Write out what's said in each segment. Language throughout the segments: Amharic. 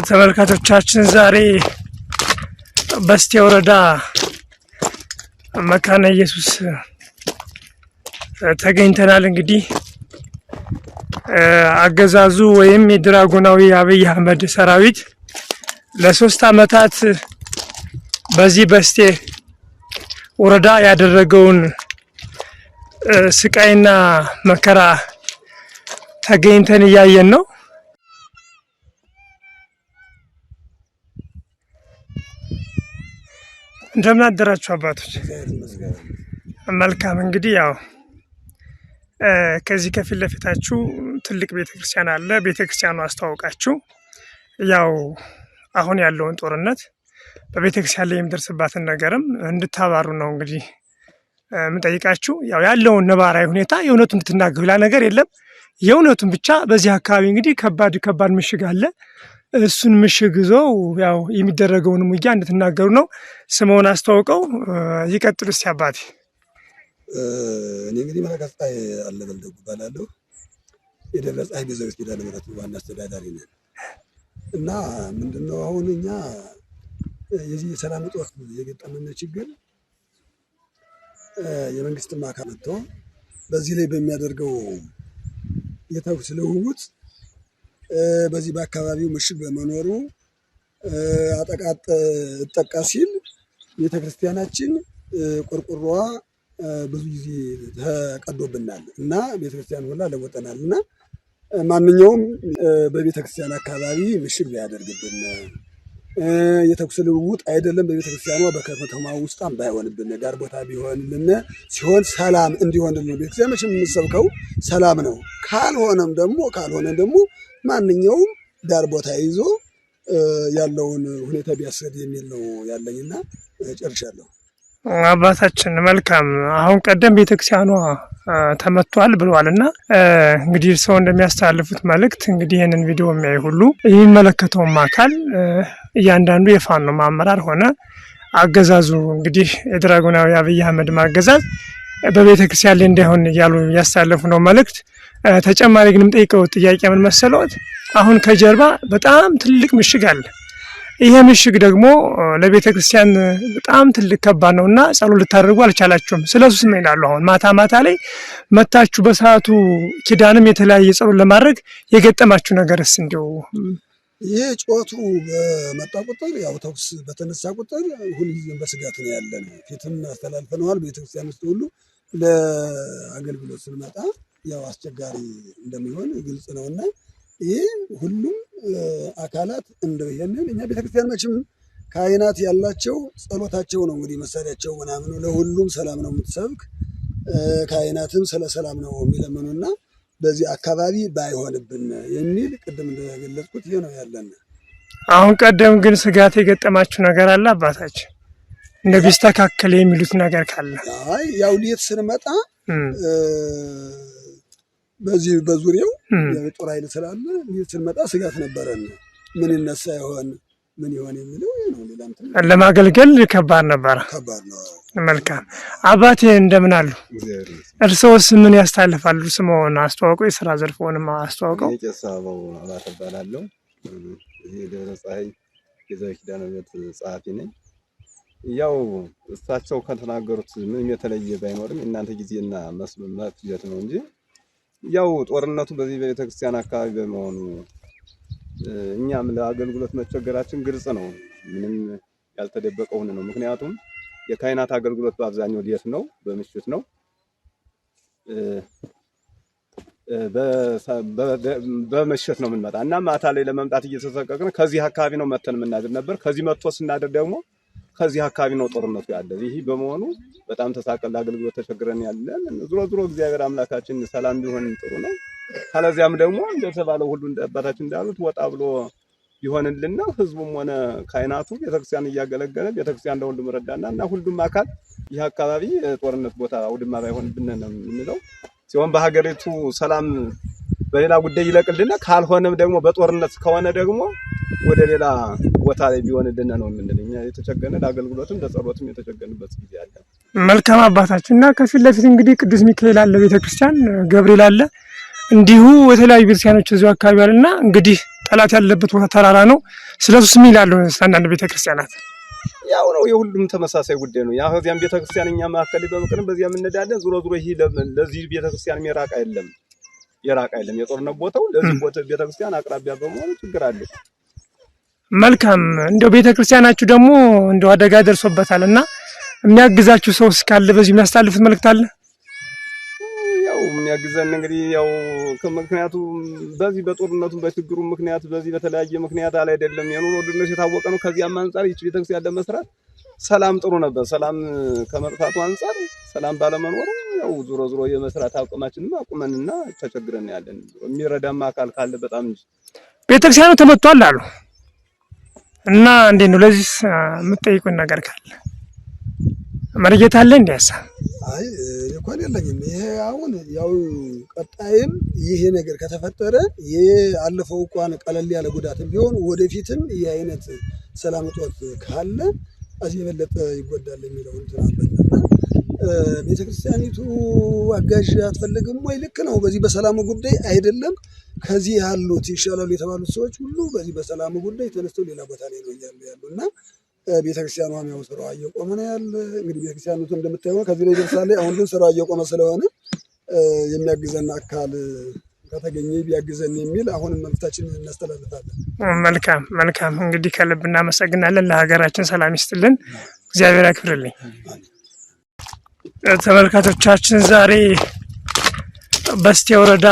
ተመልካቾቻችን ዛሬ በስቴ ወረዳ መካነ ኢየሱስ ተገኝተናል። እንግዲህ አገዛዙ ወይም የድራጎናዊ አብይ አህመድ ሰራዊት ለ3 አመታት በዚህ በስቴ ወረዳ ያደረገውን ስቃይና መከራ ተገኝተን እያየን ነው። እንደምን አደራችሁ አባቶች? መልካም። እንግዲህ ያው ከዚህ ከፊት ለፊታችሁ ትልቅ ቤተክርስቲያን አለ። ቤተክርስቲያኑ አስተዋውቃችሁ ያው አሁን ያለውን ጦርነት በቤተክርስቲያን ላይ የሚደርስባትን ነገርም እንድታባሩ ነው እንግዲህ የምጠይቃችሁ። ያው ያለውን ነባራዊ ሁኔታ የእውነቱን እንድትናገሩ፣ ሌላ ነገር የለም። የእውነቱን ብቻ በዚህ አካባቢ እንግዲህ ከባድ ምሽግ አለ። እሱን ምሽግ ይዘው ያው የሚደረገውን ውጊያ እንድትናገሩ ነው። ስምዎን አስተዋውቀው ይቀጥሉ እስቲ አባቴ። እኔ እንግዲህ መለከ ፀሐይ አለበልደጉ እባላለሁ። የደብረ ፀሐይ ቤተክርስቲያን ኪዳነ ምሕረት ዋና አስተዳዳሪ ነን እና ምንድነው አሁን እኛ የዚህ የሰላም እጦት የገጠመን ችግር የመንግስትም አካል መጥቶ በዚህ ላይ በሚያደርገው የተኩስ ልውውጥ በዚህ በአካባቢው ምሽግ በመኖሩ እጠቃ ሲል ቤተክርስቲያናችን ቆርቆሮዋ ብዙ ጊዜ ተቀዶብናል እና ቤተክርስቲያን ሁላ ለወጠናል እና ማንኛውም በቤተክርስቲያን አካባቢ ምሽግ ቢያደርግብን የተኩስ ልውውጥ አይደለም በቤተክርስቲያኗ በከተማ ውስጥም ባይሆንብን ዳር ቦታ ቢሆንልን ሲሆን ሰላም እንዲሆንልን ቤተክርስቲያን መቼም የምንሰብከው ሰላም ነው። ካልሆነ ደግሞ ማንኛውም ዳር ቦታ ይዞ ያለውን ሁኔታ ቢያስገድ የሚል ነው ያለኝና ጨርሻለሁ። አባታችን መልካም። አሁን ቀደም ቤተክርስቲያኗ ተመቷል ብለዋልና እንግዲህ ሰው እንደሚያስተላልፉት መልእክት እንግዲህ ይሄንን ቪዲዮ የሚያይ ሁሉ የሚመለከተውም አካል እያንዳንዱ የፋኖ አመራር ሆነ አገዛዙ እንግዲህ የድራጎናዊ አብይ አህመድ ማገዛዝ በቤተክርስቲያን ላይ እንዳይሆን እያሉ ያስተላልፉ ነው መልእክት። ተጨማሪ ግን የምጠይቀው ጥያቄ ምን መሰለዎት? አሁን ከጀርባ በጣም ትልቅ ምሽግ አለ። ይሄ ምሽግ ደግሞ ለቤተክርስቲያን በጣም ትልቅ ከባድ ነውና ጸሎት ልታደርጉ አልቻላችሁም። ስለሱስ ምን ይላሉ? አሁን ማታ ላይ መታችሁ በሰዓቱ ኪዳንም የተለያየ ጸሎት ለማድረግ የገጠማችሁ ነገርስ እንደው? ይሄ ጮቱ በመጣ ቁጥር ያው ተኩስ በተነሳ ቁጥር ሁልጊዜም በስጋት ነው ያለን። ፊትም አስተላልፈነዋል። ቤተክርስቲያን ውስጥ ሁሉ ለአገልግሎት ስንመጣ ያው አስቸጋሪ እንደሚሆን ግልጽ ነውና ይሄ ሁሉም አካላት እንደው ይሄንን እኛ ቤተክርስቲያን መቼም ካህናት ያላቸው ጸሎታቸው ነው እንግዲህ መሳሪያቸው ምናምን ለሁሉም ሰላም ነው የምትሰብክ። ካህናትም ስለ ሰላም ነው የሚለምኑና በዚህ አካባቢ ባይሆንብን የሚል ቅድም እንደገለጽኩት ይሄ ነው ያለን። አሁን ቀደም ግን ስጋት የገጠማችሁ ነገር አለ አባታችን? እንደ ቢስተካከል የሚሉት ነገር ካለ? አይ ያው ሊት ስንመጣ በዚህ በዙሪያው የጦር ኃይል ስላለ ሊት ስንመጣ ስጋት ነበረን። ምን ይነሳ ይሆን ምን ይሆን የሚለው ነው። ሌላም ለማገልገል ከባድ ነበር። መልካም አባቴ እንደምን አሉ? እርስዎስ ምን ያስተላልፋሉ? ስምዎን አስተዋውቀው፣ የሥራ ዘርፍዎንም አስተዋውቀው። ቄሳው አባተ እባላለሁ። የደብረ ፀሐይ ቤተክርስቲያን ኪዳነ ምሕረት ጸሐፊ ነኝ። ያው እሳቸው ከተናገሩት ምንም የተለየ ባይኖርም እናንተ ጊዜና መፍጀት ነው እንጂ ያው ጦርነቱ በዚህ በቤተክርስቲያን አካባቢ በመሆኑ እኛም ለአገልግሎት መቸገራችን ግልጽ ነው። ምንም ያልተደበቀ ሆነ ነው። ምክንያቱም የካህናት አገልግሎት በአብዛኛው ሌት ነው፣ በምሽት ነው። በምሽት ነው የምንመጣ እና ማታ ላይ ለመምጣት እየተሰቀቀን ከዚህ አካባቢ ነው መተን የምናድር ነበር። ከዚህ መጥቶ ስናድር ደግሞ ከዚህ አካባቢ ነው ጦርነቱ ያለ። ይህ በመሆኑ በጣም ተሳቀል አገልግሎት ተቸግረን ያለን። ዙሮ እግዚአብሔር አምላካችን ሰላም ቢሆን ጥሩ ነው። ካለዚያም ደግሞ እንደተባለው ሁሉ አባታችን እንዳሉት ወጣ ብሎ ቢሆንልና ህዝቡም ሆነ ካህናቱ ቤተክርስቲያን እያገለገለ ቤተክርስቲያን ለሁሉም ረዳና እና ሁሉም አካል ይህ አካባቢ ጦርነት ቦታ አውድማ ባይሆንብን ነው የምንለው ሲሆን በሀገሪቱ ሰላም በሌላ ጉዳይ ይለቅልና ካልሆነም ደግሞ በጦርነት ከሆነ ደግሞ ወደ ሌላ ቦታ ላይ ቢሆንልን ነው የምንለው። እኛ የተቸገነ ለአገልግሎትም ለጸሎትም የተቸገነበት ጊዜ አለ። መልካም አባታችንና ከፊት ለፊት እንግዲህ ቅዱስ ሚካኤል አለ ቤተክርስቲያን፣ ገብርኤል አለ፣ እንዲሁ የተለያዩ ቤተክርስቲያኖች እዚሁ አካባቢ አለና እንግዲህ ጠላት ያለበት ቦታ ተራራ ነው። ስለሱስ ምን ይላሉ አንዳንድ ቤተክርስቲያናት? ያው ነው የሁሉም ተመሳሳይ ጉዳይ ነው። ያ ከዚያም ቤተክርስቲያን እኛ ማከለ በመቅረብ በዚያም እንዳለን ዙሮ ይሄ ለዚህ ቤተክርስቲያን የራቀ አይደለም የጦርነት ቦታው ለዚህ ቦታ ቤተክርስቲያን አቅራቢያ በመሆኑ ችግር አለ። መልካም እንደው ቤተክርስቲያናችሁ ደግሞ እንደው አደጋ ደርሶበታልና የሚያግዛችሁ ሰው እስካለ በዚህ የሚያስተላልፉት መልእክት አለ? ያው የሚያግዘን እንግዲህ ያው ከምክንያቱ በዚህ በጦርነቱ በችግሩ ምክንያት በዚህ በተለያየ ምክንያት አይደለም የኑሮ ውድነት የታወቀ ነው። ከዚያም አንፃር ይህች ቤተክርስቲያን ለመስራት ሰላም ጥሩ ነበር። ሰላም ከመጥፋቱ አንፃር ሰላም ባለመኖሩ ያው ዙሮ የመስራት አቅማችንን አቁመንና ተቸግረን ያለን የሚረዳማ አካል ካለ በጣም እንጂ ቤተክርስቲያኑ ተመቷል አሉ እና እንዴት ነው ለዚህ የምትጠይቁን ነገር ካለ መርጌታ አለ እንዴሳ? አይ እንኳን የለኝም። ይሄ አሁን ያው ቀጣይም ይሄ ነገር ከተፈጠረ ያለፈው እንኳን ቀለል ያለ ጉዳትም ቢሆን ወደፊትም ይሄ አይነት ሰላም እጦት ካለ እዚህ የበለጠ ይጎዳል የሚለው እንትን አለና ቤተክርስቲያኒቱ አጋዥ አትፈልግም ወይ? ልክ ነው። በዚህ በሰላሙ ጉዳይ አይደለም ከዚህ ያሉት ይሻላሉ የተባሉት ሰዎች ሁሉ በዚህ በሰላሙ ጉዳይ ተነስተው ሌላ ቦታ ላይ ነው ያሉና ቤተክርስቲያኗም ያው ስራዋ እየቆመ ነው ያለ። እንግዲህ ቤተክርስቲያኒቱ እንደምታየው ከዚህ ላይ ደርሳለ። አሁን ግን ስራዋ እየቆመ ስለሆነ የሚያግዘን አካል ከተገኘ ቢያግዘን የሚል አሁንም መልእክታችን እናስተላልፋለን። መልካም እንግዲህ ከልብ እናመሰግናለን። ለሀገራችን ሰላም ይስጥልን፣ እግዚአብሔር ያክብርልኝ። ተመልካቾቻችን ዛሬ በስቴ ወረዳ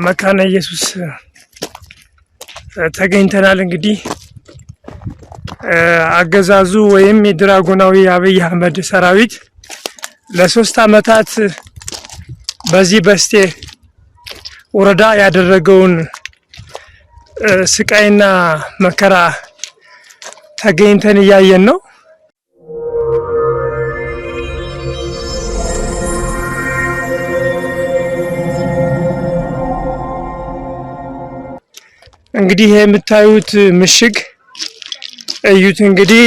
መካነ ኢየሱስ ተገኝተናል። እንግዲህ አገዛዙ ወይም የድራጎናዊ አብይ አህመድ ሰራዊት ለ3 አመታት በዚህ በስቴ ወረዳ ያደረገውን ስቃይና መከራ ተገኝተን እያየን ነው። እንግዲህ የምታዩት ምሽግ እዩት። እንግዲህ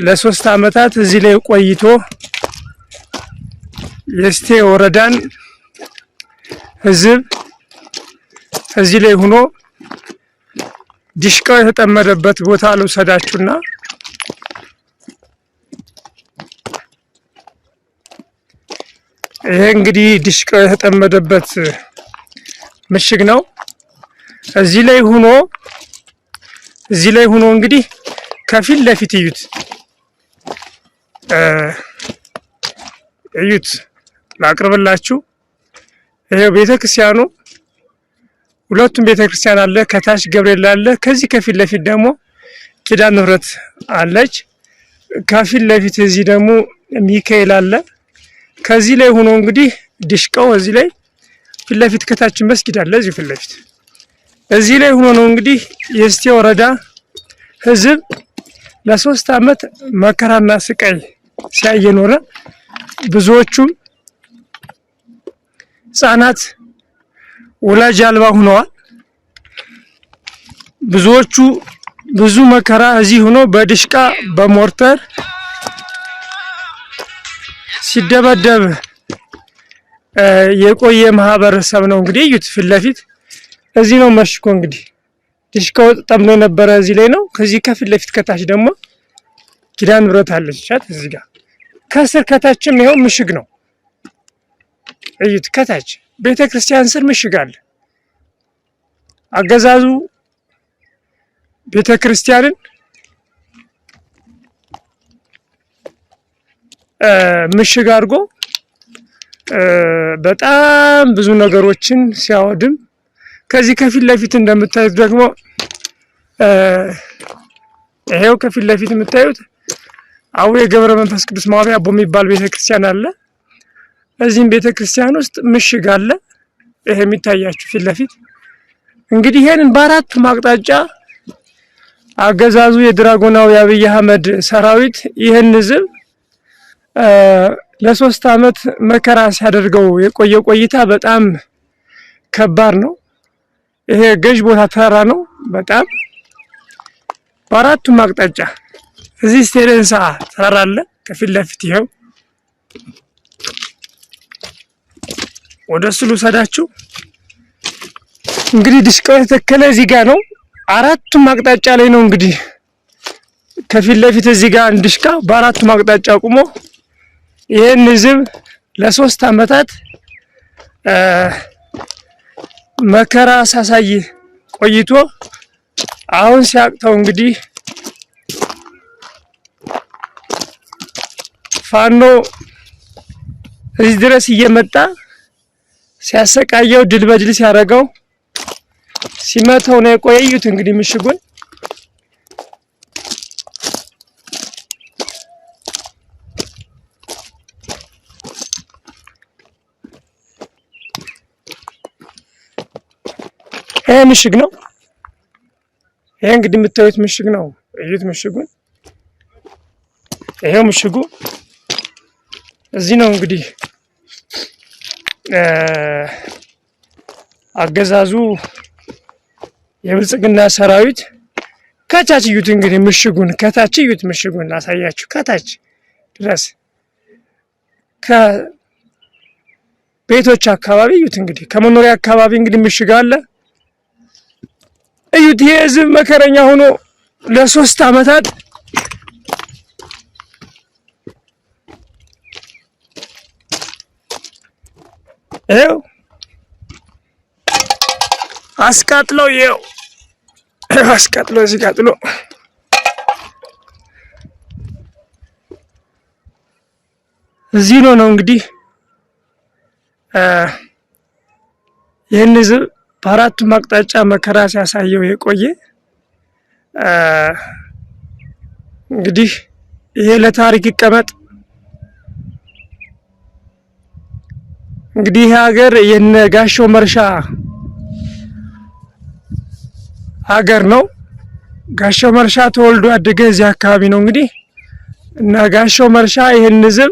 ለ3 አመታት እዚህ ላይ ቆይቶ የስቴ ወረዳን ህዝብ እዚህ ላይ ሆኖ ዲሽቃው የተጠመደበት ቦታ ልውሰዳችሁና ይሄ እንግዲህ ዲሽቃው የተጠመደበት ምሽግ ነው። እዚህ ላይ ሆኖ እንግዲህ ከፊት ለፊት እዩት ላቅርብላችሁ። ይሄው ቤተክርስቲያኑ ሁለቱም ቤተክርስቲያን አለ። ከታች ገብርኤል አለ። ከዚህ ከፊት ለፊት ደግሞ ኪዳነ ምሕረት አለች። ከፊት ለፊት እዚህ ደግሞ ሚካኤል አለ። ከዚህ ላይ ሆኖ እንግዲህ ዲሽቃው እዚህ ላይ ፊት ለፊት ከታችን መስጊድ አለ። እዚህ ፊት ለፊት እዚህ ላይ ሆኖ ነው እንግዲህ የስቴ ወረዳ ህዝብ ለ3 አመት መከራና ስቃይ ሲያየኖረ ብዙዎቹም ህጻናት ወላጅ አልባ ሆነዋል። ብዙዎቹ ብዙ መከራ እዚህ ሆኖ በድሽቃ በሞርተር ሲደበደብ የቆየ ማህበረሰብ ነው። እንግዲህ እዩት ፊት ለፊት እዚህ ነው መሽኮ እንግዲህ ድሽቃው ጠምዶ የነበረ እዚህ ላይ ነው። ከዚህ ከፊት ለፊት ከታች ደግሞ ኪዳነ ምሕረት አለች። እዚህ ጋር ከስር ከታችም ይሄው ምሽግ ነው። እዩት ከታች ቤተክርስቲያን ስር ምሽግ አለ። አገዛዙ ቤተክርስቲያንን ምሽግ አድርጎ በጣም ብዙ ነገሮችን ሲያወድም ከዚህ ከፊት ለፊት እንደምታዩት ደግሞ ይሄው ከፊት ለፊት የምታዩት አቡነ ገብረ መንፈስ ቅዱስ ማርያም አቦ የሚባል ቤተክርስቲያን አለ። እዚህም ቤተክርስቲያን ውስጥ ምሽግ አለ። ይሄ የሚታያችሁ ፊት ለፊት እንግዲህ ይሄንን በአራቱም አቅጣጫ አገዛዙ የድራጎናው የአብይ አህመድ ሰራዊት ይህን ህዝብ ለ3 ዓመት መከራ ሲያደርገው የቆየ ቆይታ በጣም ከባድ ነው። ይሄ ገዥ ቦታ ተራራ ነው። በጣም በአራቱም አቅጣጫ እዚህ ስቴሌንሳ ተራራ አለ ከፊት ለፊት ይሄው ወደ እሱ ልውሰዳችሁ። እንግዲህ ድሽቃው የተተከለ እዚህ ጋር ነው። አራቱም አቅጣጫ ላይ ነው። እንግዲህ ከፊት ለፊት እዚህ ጋር ድሽቃ በአራቱም አቅጣጫ ቆሞ ይሄን ህዝብ ለ3 ዓመታት መከራ ሳሳይ ቆይቶ አሁን ሲያቅተው እንግዲህ ፋኖ እዚህ ድረስ እየመጣ ሲያሰቃየው ድል በድል ሲያደርገው ሲመታው ነው የቆዩት። እንግዲህ ምሽጉን ይሄ ምሽግ ነው። ይሄ እንግዲህ የምታዩት ምሽግ ነው። እዩት ምሽጉን። ይሄው ምሽጉ እዚህ ነው። እንግዲህ አገዛዙ የብልጽግና ሰራዊት ከታች እዩት። እንግዲህ ምሽጉን ከታች እዩት። ምሽጉን ላሳያችሁ ከታች ድረስ ከቤቶች አካባቢ እዩት። እንግዲህ ከመኖሪያ አካባቢ እንግዲህ ምሽግ አለ። እዩት። ይሄ ህዝብ መከረኛ ሆኖ ለ3 ዓመታት ይኸው አስቃጥለው ይኸው አስቃጥለው እዚህ ቃጥሎ እዚህ ነው እንግዲህ ይህን ህዝብ በአራቱም አቅጣጫ መከራ ሲያሳየው የቆየ እንግዲህ ይሄ ለታሪክ ይቀመጥ። እንግዲህ ይሄ ሀገር የነጋሻው መርሻ ሀገር ነው። ጋሻው መርሻ ተወልዶ ያደገ እዚህ አካባቢ ነው። እንግዲህ እና ጋሻው መርሻ ይሄን ህዝብ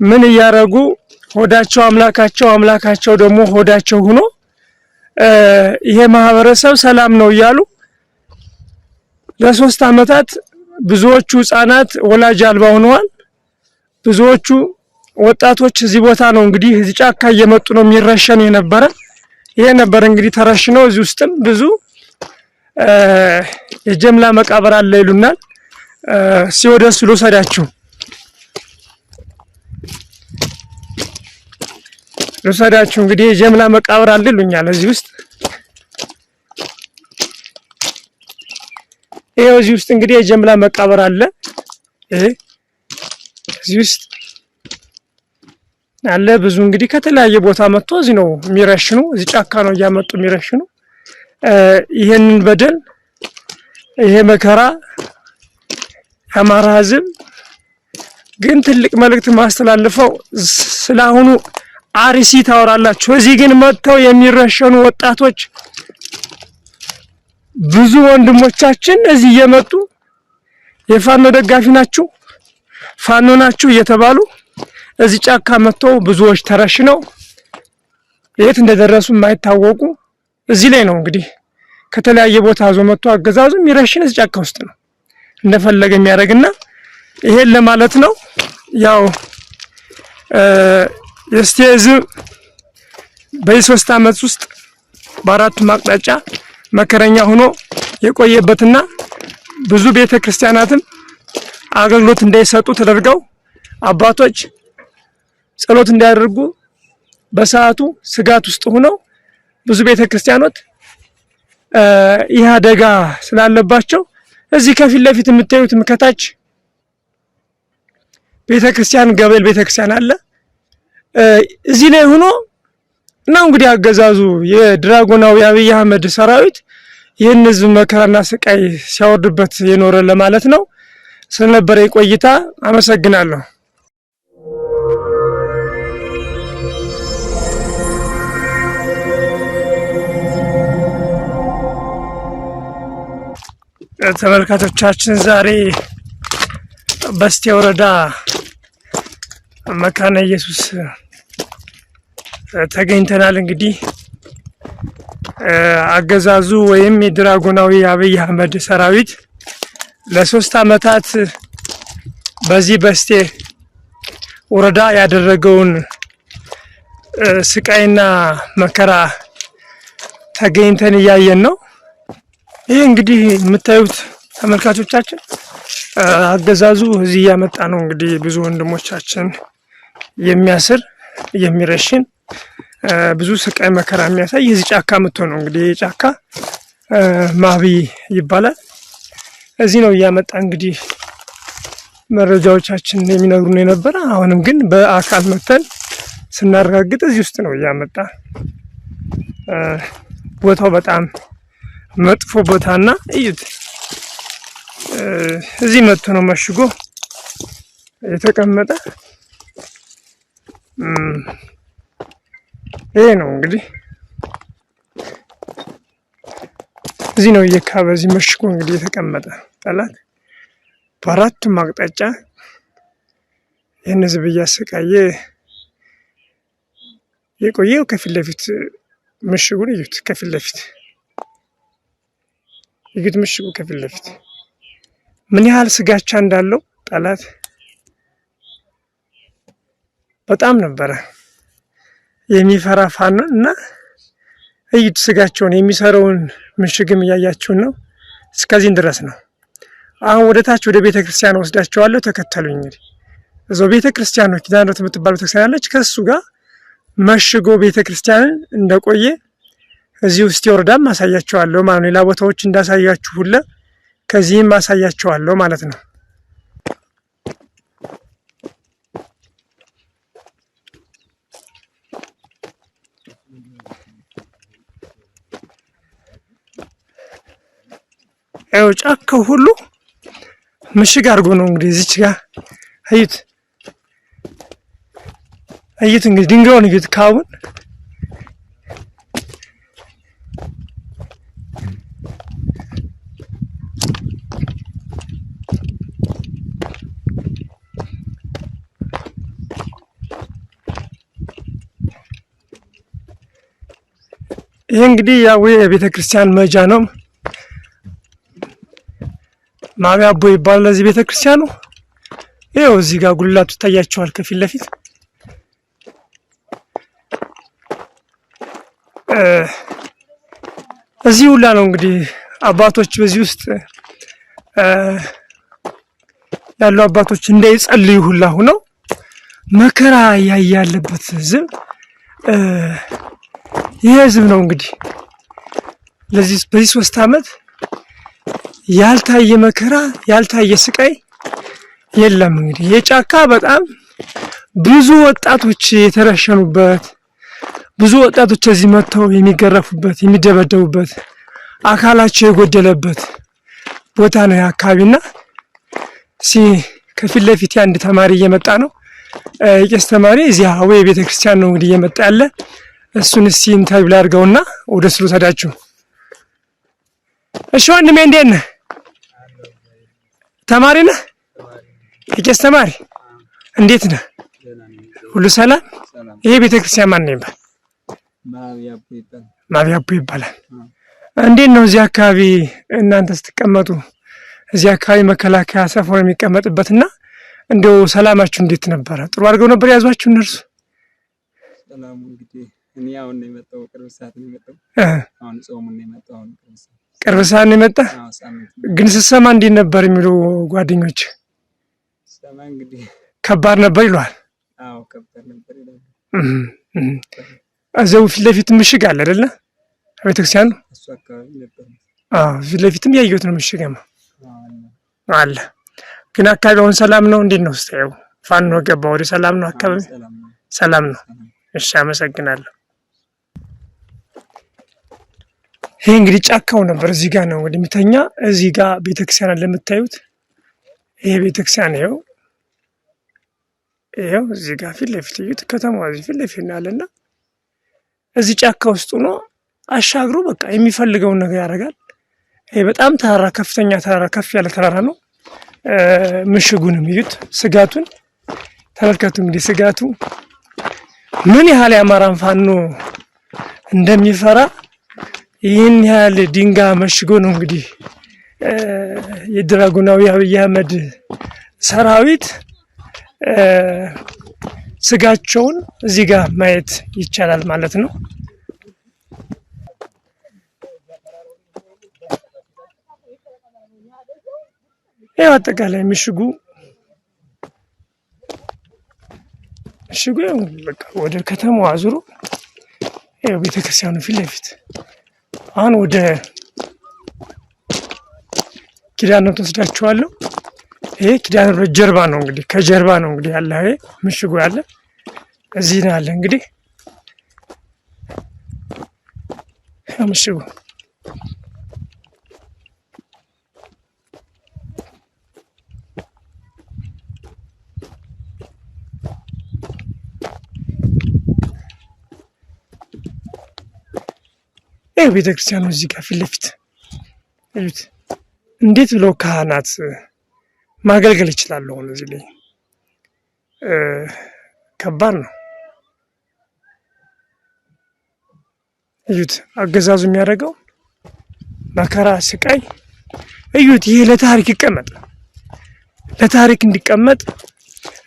ምን እያረጉ ሆዳቸው አምላካቸው ደግሞ ሆዳቸው ሆኖ ይሄ ማህበረሰብ ሰላም ነው እያሉ ለ3 ዓመታት ብዙዎቹ ህፃናት ወላጅ አልባ ሆነዋል። ብዙዎቹ ወጣቶች እዚህ ቦታ ነው እንግዲህ እዚህ ጫካ እየመጡ ነው የሚረሸኑ የነበረ። ይሄ ነበር እንግዲህ ተረሽነው እዚህ ውስጥም ብዙ የጀምላ መቃብር አለ ይሉናል። ሲወደስ ልውሰዳችሁ እንግዲህ የጀምላ መቃብር አለ ይሉኛል እዚህ ውስጥ። ይሄው እዚህ ውስጥ እንግዲህ የጀምላ መቃብር አለ። እዚህ ውስጥ አለ ብዙ እንግዲህ ከተለያየ ቦታ መጥቶ እዚህ ነው የሚረሽኑ። እዚህ ጫካ ነው እያመጡ የሚረሽኑ። ይሄንን በደል ይሄ መከራ የአማራ ህዝብ ግን ትልቅ መልእክት ማስተላልፈው ስላሁኑ አርሲ ታወራላችሁ። እዚህ ግን መጥተው የሚረሸኑ ወጣቶች ብዙ ወንድሞቻችን እዚህ እየመጡ የፋኖ ደጋፊ ናችሁ ፋኖ ናችሁ እየተባሉ እዚህ ጫካ መጥተው ብዙዎች ተረሽነው የት እንደደረሱ የማይታወቁ እዚህ ላይ ነው እንግዲህ ከተለያየ ቦታ ዞ መጥቶ አገዛዙ የሚረሽን እዚህ ጫካ ውስጥ ነው እንደፈለገ የሚያደርግና ይሄን ለማለት ነው። ያው የስቴዝ በ3 ዓመት ውስጥ በአራቱም አቅጣጫ መከረኛ ሆኖ የቆየበትና ብዙ ቤተክርስቲያናትም አገልግሎት እንዳይሰጡ ተደርገው አባቶች ጸሎት እንዲያደርጉ በሰዓቱ ስጋት ውስጥ ሆነው ብዙ ቤተክርስቲያኖች ይህ አደጋ ስላለባቸው እዚህ ከፊት ለፊት የምታዩት ከታች ቤተክርስቲያን ገበል ቤተክርስቲያን አለ። እዚህ ላይ ሆኖ ነው እንግዲህ አገዛዙ የድራጎናው የአብይ አህመድ ሰራዊት ይህን ህዝብ መከራና ስቃይ ሲያወርድበት የኖረ ለማለት ነው። ስለነበረ ቆይታ አመሰግናለሁ። ተመልካቾቻችን ዛሬ በስቴ ወረዳ መካነ ኢየሱስ ተገኝተናል። እንግዲህ አገዛዙ ወይም የድራጎናዊ አብይ አህመድ ሰራዊት ለ3 አመታት በዚህ በስቴ ወረዳ ያደረገውን ስቃይና መከራ ተገኝተን እያየን ነው። ይህ እንግዲህ የምታዩት ተመልካቾቻችን አገዛዙ እዚህ ያመጣ ነው። እንግዲህ ብዙ ወንድሞቻችን የሚያስር የሚረሽን ብዙ ስቃይ መከራ የሚያሳይ የዚህ ጫካ መጥቶ ነው። እንግዲህ ጫካ ማቢ ይባላል። እዚህ ነው እያመጣ እንግዲህ መረጃዎቻችን የሚነግሩን የነበረ። አሁንም ግን በአካል መተን ስናረጋግጥ እዚህ ውስጥ ነው እያመጣ። ቦታው በጣም መጥፎ ቦታና እዩት። እዚህ መጥቶ ነው መሽጎ የተቀመጠ። ይሄ ነው እንግዲህ እዚህ ነው እየካበ እዚህ መሽጎ እንግዲህ የተቀመጠ ጠላት በአራቱም አቅጣጫ ይህን ህዝብ እያሰቃየ የቆየው። ከፊት ለፊት ምሽጉን እዩት። ከፊት ለፊት እዩት። ምሽጉ ከፊት ለፊት ምን ያህል ስጋቻ እንዳለው ጠላት በጣም ነበረ የሚፈራ ፋኖ እና እዩት ስጋቸውን። የሚሰራውን ምሽግም እያያችሁን ነው። እስከዚህን ድረስ ነው። አሁን ወደ ታች ወደ ቤተ ክርስቲያን ወስዳቸዋለሁ። ተከተሉኝ። እንግዲህ እዛው ቤተ ክርስቲያን ነው ኪዳነ ምሕረት የምትባል ቤተ ክርስቲያን አለች። ከሱ ጋር መሽጎ ቤተ ክርስቲያንን እንደቆየ እዚህ ውስጥ ወረዳም ማሳያቸዋለሁ ማለት ነው። ሌላ ቦታዎች እንዳሳያችሁ ሁሉ ከዚህም ማሳያቸዋለሁ ማለት ነው። ያው ጫካው ሁሉ ምሽግ አድርጎ ነው እንግዲህ እዚች ጋር እዩት። እዩት እንግዲህ ድንጋዩን እዩት። ካቡን ይህ እንግዲህ ያው የቤተ ክርስቲያን መጃ ነው። ማቢ አቦ ይባላል ለዚህ ቤተ ክርስቲያኑ። ይኸው እዚህ ጋር ጉልላቱ ይታያቸዋል ከፊት ለፊት። እዚህ ሁላ ነው እንግዲህ አባቶች በዚህ ውስጥ ያሉ አባቶች እንዳይጸልዩ ሁላ ሆነው መከራ ያለበት ህዝብ ይህ ህዝብ ነው እንግዲህ በዚህ 3 አመት ያልታየ መከራ ያልታየ ስቃይ የለም። እንግዲህ የጫካ በጣም ብዙ ወጣቶች የተረሸኑበት፣ ብዙ ወጣቶች እዚህ መጥተው የሚገረፉበት፣ የሚደበደቡበት፣ አካላቸው የጎደለበት ቦታ ነው የአካባቢና ከፊት ለፊት አንድ ተማሪ እየመጣ ነው። የቄስ ተማሪ እዚህ አዌ ቤተክርስቲያን ነው እንግዲህ እየመጣ ያለ። እሱን እስቲ ኢንተርቪው ላድርገውና ወደ ስሩ ሰዳችሁ። እሺ ወንድሜ እንዴት ነህ? ተማሪ ነህ? የቄስ ተማሪ እንዴት ነህ? ሁሉ ሰላም? ይሄ ቤተክርስቲያን ማን ነው ይባላል? ማቢ አቦ ይባላል። እንዴት ነው እዚህ አካባቢ እናንተ ስትቀመጡ? እዚህ አካባቢ መከላከያ ሰፈር የሚቀመጥበትና እንደው ሰላማችሁ እንዴት ነበረ? ጥሩ አድርገው ነበር ያዟችሁ እነርሱ? ሰላሙ እንግዲህ እኔ አሁን ነው የመጣው፣ ቅርብ ሰዓት ነው የመጣው። አሁን ጾሙን ነው የመጣው። አሁን ቅርብ ሰዓት ነው የመጣ። ግን ስትሰማ እንዴት ነበር የሚሉ ጓደኞች? ሰማ እንግዲህ ከባድ ነበር ይሏል። አዎ ከባድ ነበር ይላል። እዛው ፊት ለፊት ምሽግ አለ አይደለ? ቤተክርስቲያኑ እሱ አካባቢ ነበር። ፊት ለፊትም ያየሁት ነው ምሽግማ አለ። ግን አካባቢውን ሰላም ነው? እንዴት ነው ስታየው? ፋኖ ገባ ወደ ሰላም ነው? አካባቢ ሰላም ነው? እሺ አመሰግናለሁ። ይሄ እንግዲህ ጫካው ነበር። እዚህ ጋር ነው እንግዲህ የሚተኛ። እዚህ ጋር ቤተክርስቲያን አለ የምታዩት። ይሄ ቤተክርስቲያን ይኸው እዚህ ጋር ፊት ለፊት እዩት። ከተማዋ እዚህ ፊት ለፊት ነው ያለና እዚህ ጫካ ውስጥ ሆኖ አሻግሮ በቃ የሚፈልገውን ነገር ያደርጋል። ይሄ በጣም ተራራ ከፍተኛ ተራራ ከፍ ያለ ተራራ ነው። ምሽጉንም እዩት፣ ስጋቱን ተመልከቱ። እንግዲህ ስጋቱ ምን ያህል የአማራን ፋኖ እንደሚፈራ ይህን ያህል ድንጋይ መሽጎ ነው እንግዲህ የድራጉናዊ አብይ አህመድ ሰራዊት ስጋቸውን እዚህ ጋር ማየት ይቻላል ማለት ነው። ይሄው አጠቃላይ ምሽጉ በቃ ወደ ከተማው አዙሮ ይሄው ቤተክርስቲያኑ ፊት ለፊት አሁን ወደ ኪዳነ ምሕረት ወስዳችኋለሁ። ይሄ ኪዳነ ምሕረት ጀርባ ነው እንግዲህ ከጀርባ ነው እንግዲህ ያለ ይሄ ምሽጉ ያለ እዚህ ነው ያለ እንግዲህ ምሽጉ ይሄ ቤተክርስቲያኑ እዚህ ጋር ፊት ለፊት እዩት። እንዴት ብለው ካህናት ማገልገል ይችላሉ? አሁን እዚህ ላይ ከባድ ነው። እዩት አገዛዙ የሚያደርገው መከራ ስቃይ እዩት። ይሄ ለታሪክ ይቀመጥ፣ ለታሪክ እንዲቀመጥ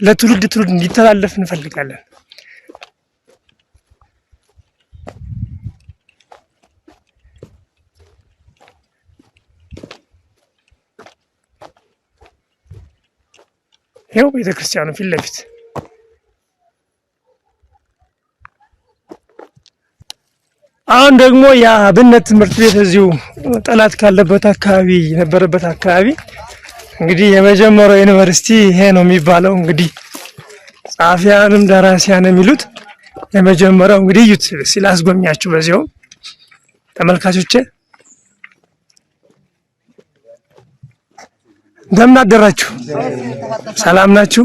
ለትውልድ እንዲተላለፍ እንፈልጋለን። ይኸው ቤተክርስቲያኑ ፊት ለፊት አሁን ደግሞ የአብነት ትምህርት ቤት እዚሁ ጠላት ካለበት አካባቢ የነበረበት አካባቢ እንግዲህ የመጀመሪያው ዩኒቨርሲቲ ይሄ ነው የሚባለው። እንግዲህ ጸሐፊያንም ደራሲያን የሚሉት የመጀመሪያው እንግዲህ እዩት ሲላስጎብኛችሁ በዚሁ ተመልካቾቼ እንደምን አደራችሁ? ሰላም ናችሁ?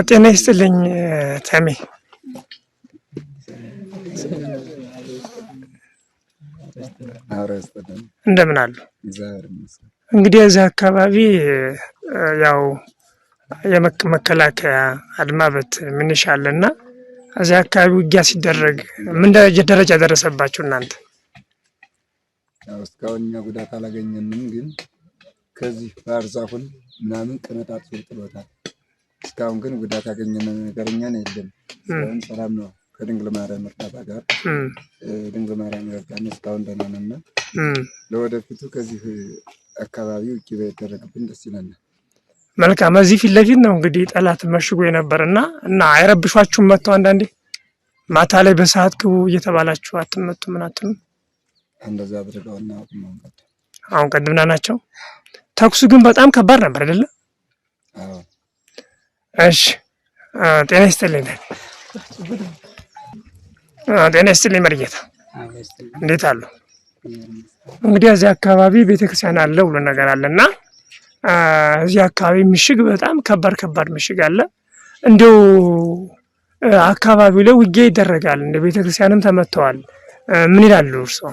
ጤና ይስጥልኝ ተሜ። እንደምን አሉ? እንግዲህ እዚህ አካባቢ ያው የመከላከያ አድማ በትር ምንሽ አለና እዚህ አካባቢ ውጊያ ሲደረግ ምን ደረጃ ደረሰባችሁ እናንተ? ያው እስካሁን እኛ ጉዳት አላገኘንም፣ ግን ከዚህ ባህር ዛፉን ምናምን ቀነጣጥሎ ጥሎታል። እስካሁን ግን ጉዳት ያገኘን ነገር እኛ ነው የለም። እስካሁን ሰላም ነው ከድንግል ማርያም እርዳታ ጋር ድንግል ማርያም ረዳን። እስካሁን ደህና ነን። ለወደፊቱ ከዚህ አካባቢ ውጊያ ቢደረግብን ደስ ይለናል። መልካም። እዚህ ፊት ለፊት ነው እንግዲህ ጠላት መሽጎ የነበረና እና አይረብሿችሁም? መጥተው አንዳንዴ ማታ ላይ በሰዓት ግቡ እየተባላችሁ አትመጡ? ምን አትሉ? እንደዛ አድርገውና አሁን ቀድምና ናቸው። ተኩሱ ግን በጣም ከባድ ነበር አይደለ? አዎ። እሺ ጤና ይስጥልኝ። ጤና ይስጥልኝ መርጌታ፣ እንዴት አሉ? እንግዲህ እዚህ አካባቢ ቤተክርስቲያን አለ ሁሉ ነገር አለና እዚህ አካባቢ ምሽግ በጣም ከባድ ምሽግ አለ። እንደው አካባቢው ላይ ውጊያ ይደረጋል፣ እንደ ቤተክርስቲያንም ተመተዋል። ምን ይላሉ እርስዎ?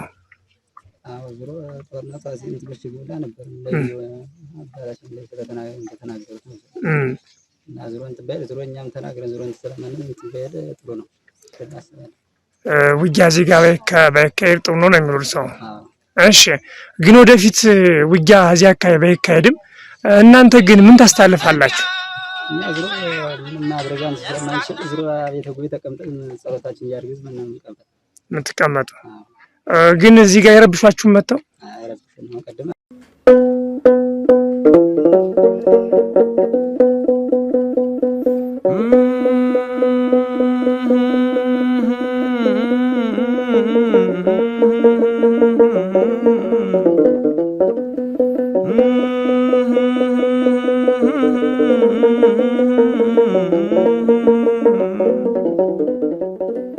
አዎ ዝሮ ጦርነት አሲንት ምሽግ ብላ ነበር ለዚህ አዳራሽን ላይ ተናገሩት እና ዝሮ እንትን በል ዝሮ እኛም ተናግረን ዝሮ እንትን ስለማንም እንትን በል ጥሩ ነው ተናስበል ውጊያ እዚህ ጋር ባይካሄድ ጥሩ ነው የሚሉት ሰው። እሺ ግን ወደፊት ውጊያ እዚህ አካባቢ ባይካሄድም እናንተ ግን ምን ታስተላልፋላችሁ? እኛ ዝሮ ምንም ማድረጋን ስለማንችል ዝሮ ቤተ ጉባኤ ተቀምጠን ጸሎታችን ያርግዝ ምንም የምትቀመጡ ግን እዚህ ጋር ይረብሿችሁ መተው አይረብሹም። ቀደም